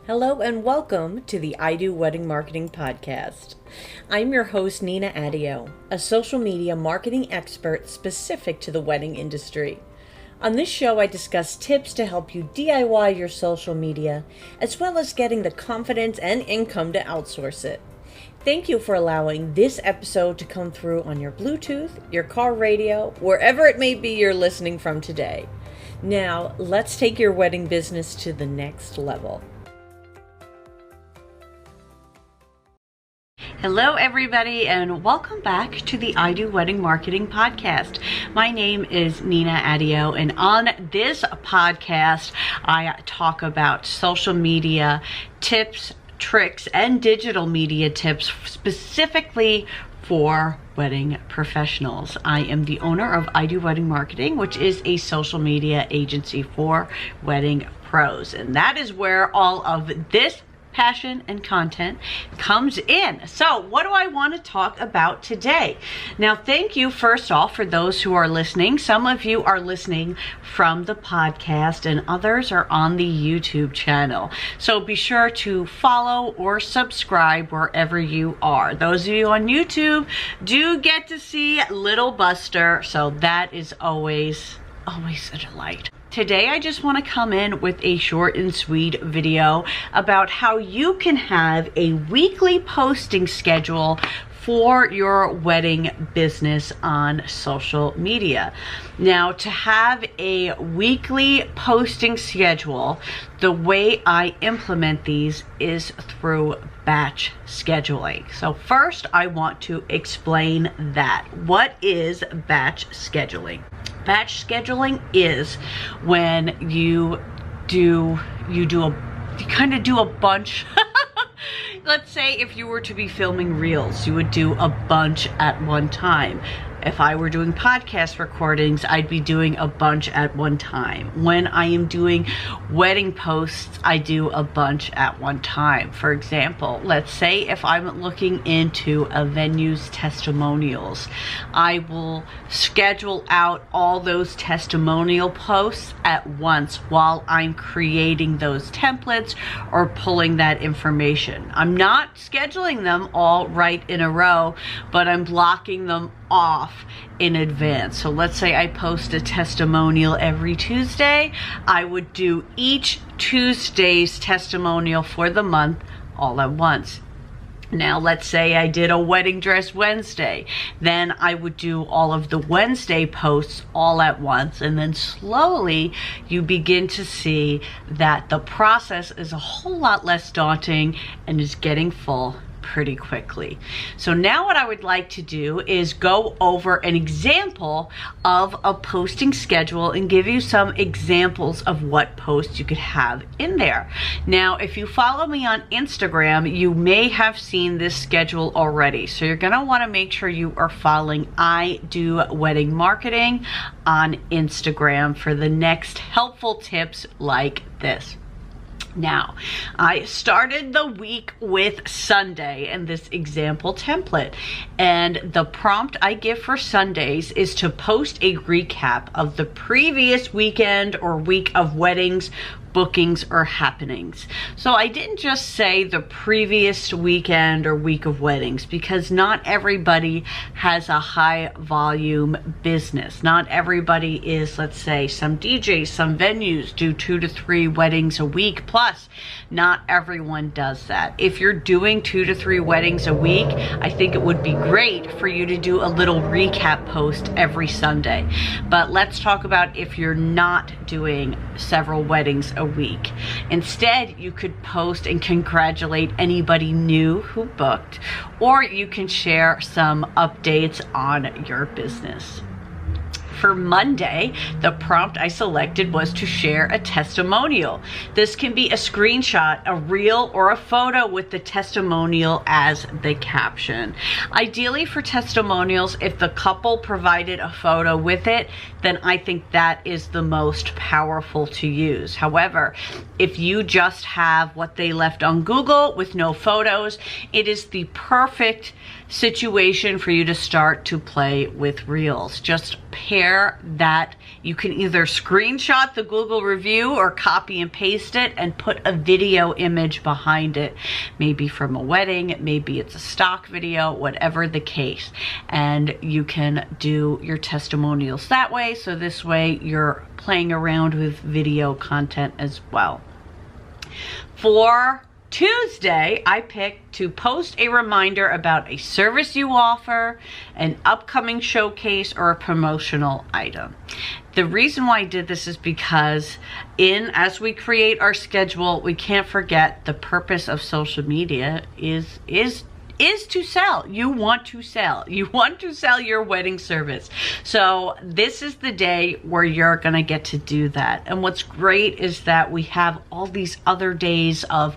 Hello and welcome to the I Do Wedding Marketing Podcast. I'm your host, Nina Adio, a social media marketing expert specific to the wedding industry. On this show, I discuss tips to help you DIY your social media, as well as getting the confidence and income to outsource it. Thank you for allowing this episode to come through on your Bluetooth, your car radio, wherever it may be you're listening from today. Now, let's take your wedding business to the next level. Hello everybody and welcome back to the I Do Wedding Marketing Podcast. My name is Nina Adio, and on this podcast I talk about social media tips, tricks, and digital media tips specifically for wedding professionals. I am the owner of I Do Wedding Marketing, which is a social media agency for wedding pros, and that is where all of this passion and content comes in. So what do I want to talk about today? Now, thank you first off for those who are listening. Some of you are listening from the podcast and others are on the YouTube channel. So be sure to follow or subscribe wherever you are. Those of you on YouTube do get to see Little Buster, so that is always a delight. Today, I just want to come in with a short and sweet video about how you can have a weekly posting schedule for your wedding business on social media. Now, to have a weekly posting schedule, the way I implement these is through batch scheduling. So first, I want to explain that. What is batch scheduling? Batch scheduling is when you kind of do a bunch. Let's say if you were to be filming reels, you would do a bunch at one time. If I were doing podcast recordings, I'd be doing a bunch at one time. When I am doing wedding posts, I do a bunch at one time. For example, let's say if I'm looking into a venue's testimonials, I will schedule out all those testimonial posts at once while I'm creating those templates or pulling that information. I'm not scheduling them all right in a row, but I'm blocking them off in advance. So let's say I post a testimonial every Tuesday. I would do each Tuesday's testimonial for the month all at once. Now, let's say I did a wedding dress Wednesday. Then I would do all of the Wednesday posts all at once. And then slowly you begin to see that the process is a whole lot less daunting and is getting full pretty quickly. So now what I would like to do is go over an example of a posting schedule and give you some examples of what posts you could have in there. Now, if you follow me on Instagram, you may have seen this schedule already. So you're going to want to make sure you are following I Do Wedding Marketing on Instagram for the next helpful tips like this. Now, I started the week with Sunday in this example template, and the prompt I give for Sundays is to post a recap of the previous weekend or week of weddings, bookings, or happenings. So I didn't just say the previous weekend or week of weddings, because not everybody has a high volume business. Not everybody is, let's say, some DJs, some venues do 2 to 3 weddings a week plus. Not everyone does that. If you're doing 2 to 3 weddings a week, I think it would be great for you to do a little recap post every Sunday. But let's talk about if you're not doing several weddings a week. Instead, you could post and congratulate anybody new who booked, or you can share some updates on your business. For Monday, the prompt I selected was to share a testimonial. This can be a screenshot, a reel, or a photo with the testimonial as the caption. Ideally for testimonials, if the couple provided a photo with it, then I think that is the most powerful to use. However, if you just have what they left on Google with no photos, it is the perfect situation for you to start to play with Reels. Just pair that. You can either screenshot the Google review or copy and paste it and put a video image behind it, maybe from a wedding, maybe it's a stock video, whatever the case, and you can do your testimonials that way. So this way you're playing around with video content as well. For Tuesday, I picked to post a reminder about a service you offer, an upcoming showcase, or a promotional item. The reason why I did this is because as we create our schedule, we can't forget the purpose of social media is to sell. You want to sell. You want to sell your wedding service. So this is the day where you're going to get to do that. And what's great is that we have all these other days of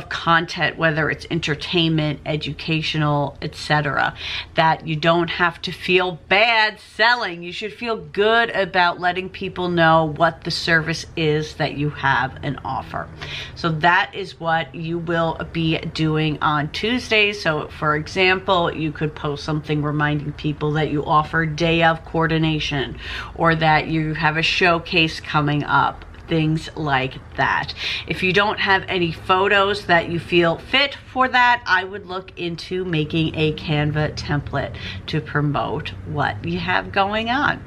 content, whether it's entertainment, educational, etc., that you don't have to feel bad selling. You should feel good about letting people know what the service is that you have and offer. So that is what you will be doing on Tuesdays. So for example, you could post something reminding people that you offer day of coordination, or that you have a showcase coming up, things like that. If you don't have any photos that you feel fit for that, I would look into making a Canva template to promote what you have going on.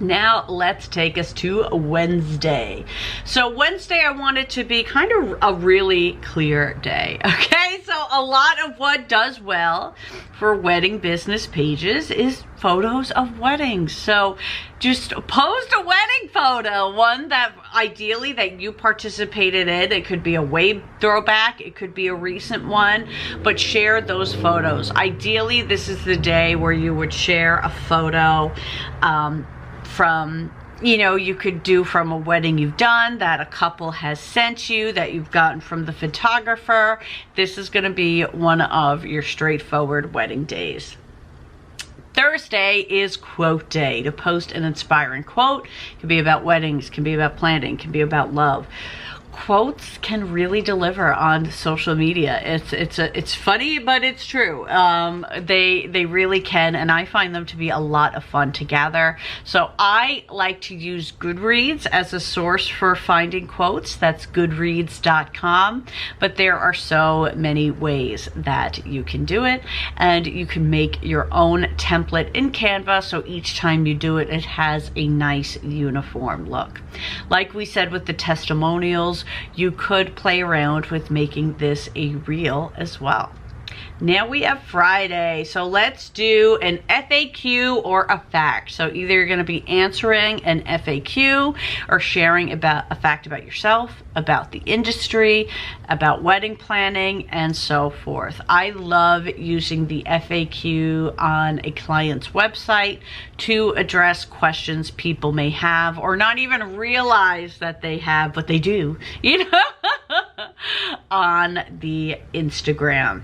Now let's take us to Wednesday. So Wednesday, I want it to be kind of a really clear day. Okay, so a lot of what does well for wedding business pages is photos of weddings. So just post a wedding photo, one that ideally that you participated in. It could be a way throwback, it could be a recent one, but share those photos. Ideally, this is the day where you would share a photo from, you could do from a wedding you've done, that a couple has sent you, that you've gotten from the photographer. This is going to be one of your straightforward wedding days. Thursday is quote day. To post an inspiring quote. It can be about weddings, can be about planning, can be about love. Quotes can really deliver on social media. It's funny, but it's true. They really can, and I find them to be a lot of fun to gather. So I like to use Goodreads as a source for finding quotes. That's goodreads.com. But there are so many ways that you can do it, and you can make your own template in Canva. So each time you do it, it has a nice uniform look. Like we said with the testimonials, you could play around with making this a reel as well. Now we have Friday, so let's do an FAQ or a fact. So either you're going to be answering an FAQ or sharing about a fact about yourself, about the industry, about wedding planning, and so forth. I love using the FAQ on a client's website to address questions people may have or not even realize that they have, but they do, on the Instagram.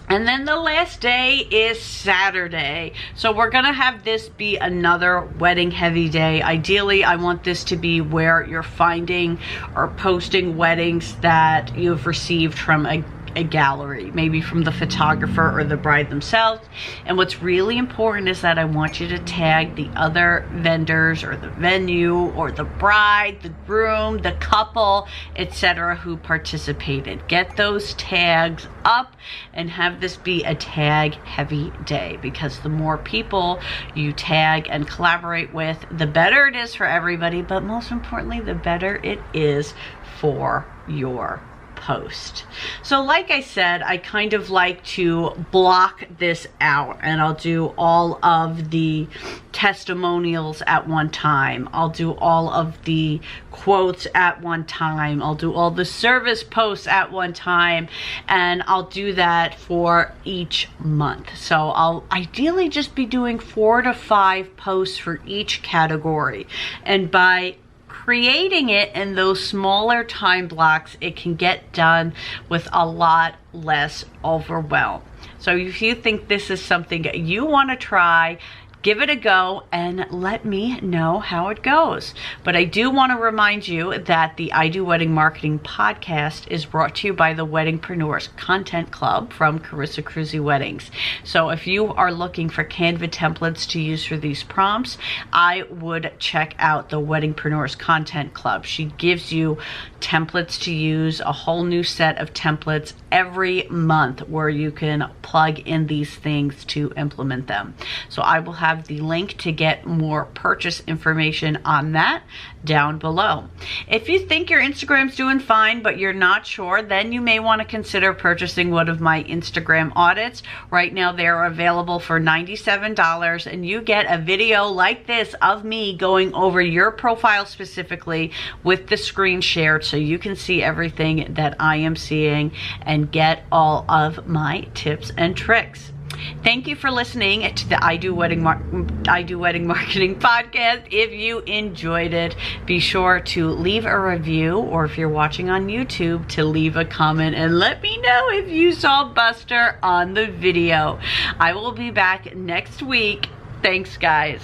And then the last day is Saturday. So we're gonna have this be another wedding heavy day. Ideally, I want this to be where you're finding or posting weddings that you've received from a gallery, maybe from the photographer or the bride themselves. And what's really important is that I want you to tag the other vendors or the venue or the bride, the groom, the couple, etc., who participated. Get those tags up and have this be a tag heavy day, because the more people you tag and collaborate with, the better it is for everybody, but most importantly, the better it is for your post. So like I said, I kind of like to block this out, and I'll do all of the testimonials at one time. I'll do all of the quotes at one time. I'll do all the service posts at one time, and I'll do that for each month. So I'll ideally just be doing 4 to 5 posts for each category, and by creating it in those smaller time blocks, it can get done with a lot less overwhelm. So if you think this is something you want to try, give it a go and let me know how it goes. But I do want to remind you that the I Do Wedding Marketing podcast is brought to you by the Weddingpreneurs Content Club from Carissa Cruzy Weddings. So if you are looking for Canva templates to use for these prompts, I would check out the Weddingpreneurs Content Club. She gives you templates to use, a whole new set of templates every month where you can plug in these things to implement them. So I will have the link to get more purchase information on that down below. If you think your Instagram's doing fine but you're not sure, then you may want to consider purchasing one of my Instagram audits. Right now they're available for $97 and you get a video like this of me going over your profile specifically with the screen shared so you can see everything that I am seeing and get all of my tips and tricks. Thank you for listening to the I Do Wedding Marketing podcast. If you enjoyed it, be sure to leave a review, or if you're watching on YouTube, to leave a comment and let me know if you saw Buster on the video. I will be back next week. Thanks, guys.